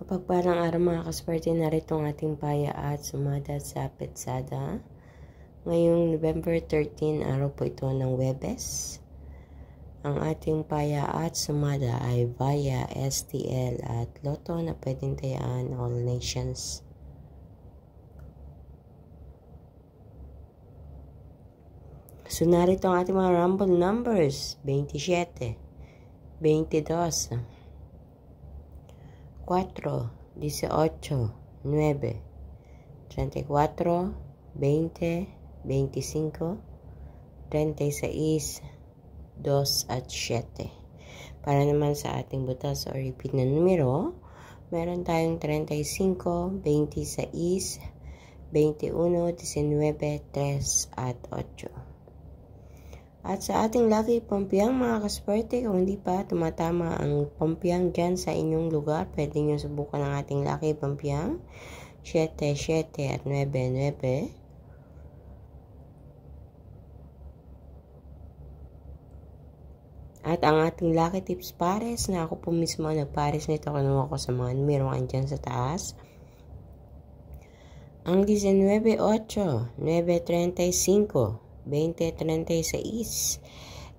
Pagpalang araw mga kaswerte, narito ang ating paya at sumada sa petsada. Ngayong November 13, araw po ito ng Huwebes. Ang ating paya at sumada ay via STL at Lotto na pwedeng tayaan all nations. So narito ang ating mga rumble numbers: 27, 22, 4, 18, 9, 34, 20, 25, 36, 2 at 7. Para naman sa ating butas o repeat na numero, meron tayong 35, 26, 21, 19, 3 at 8. At sa ating lucky pampiyang mga kaswerte, kung hindi pa tumatama ang pampiyang dyan sa inyong lugar, pwede nyo subukan ang ating lucky pampiyang 7, 7 at 9, 9. At ang ating lucky tips pares na ako po mismo nagpares nito, kinuha ko sa mga numero andyan sa taas. Ang 19, 8, 9, 35, 20-36,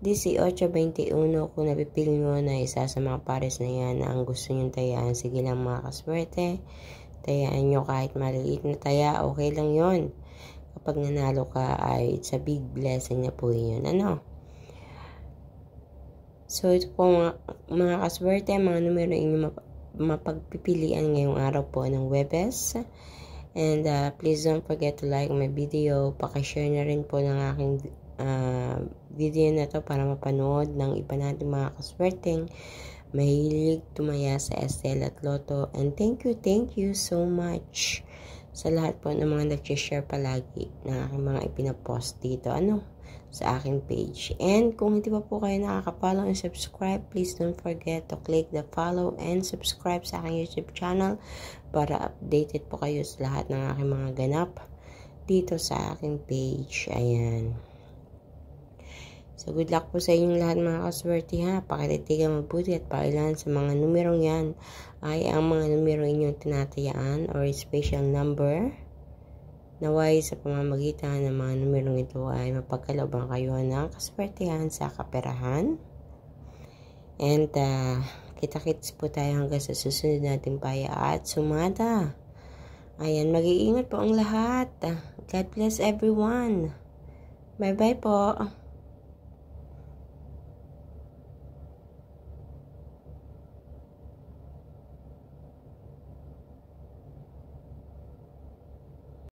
18-21, kung napipili nyo na isa sa mga pares na yan na ang gusto nyo tayaan, sige lang mga kaswerte, tayaan nyo kahit maliit na taya, okay lang yon. Kapag nanalo ka ay it's a big blessing na po yun. So ito po mga kaswerte, mga numero inyo mapagpipilian ngayong araw po ng Huwebes. And please don't forget to like my video. Pakishare na rin po ng aking video na to para mapanood ng iba natin mga kaswerteng mahilig tumaya sa STL at Lotto. And thank you so much sa lahat po ng mga nag-share palagi ng aking mga ipinapost dito sa aking page. And kung hindi pa po kayo nakaka-follow and subscribe, please don't forget to click the follow and subscribe sa aking YouTube channel para updated po kayo sa lahat ng aking mga ganap dito sa aking page. Ayan. So good luck po sa inyong lahat mga kaswerte ha. Pakititigan mabuti at pakilan sa mga numerong yan ay ang mga numero inyong tinatayaan or special number. Naway sa pamamagitan ng mga numerong ito ay mapagkalooban kayo ng kaswertehan sa kaperahan. And kita-kits po tayo hanggang sa susunod nating paya at sumada. Ayan, mag-iingat po ang lahat. God bless everyone. Bye-bye po.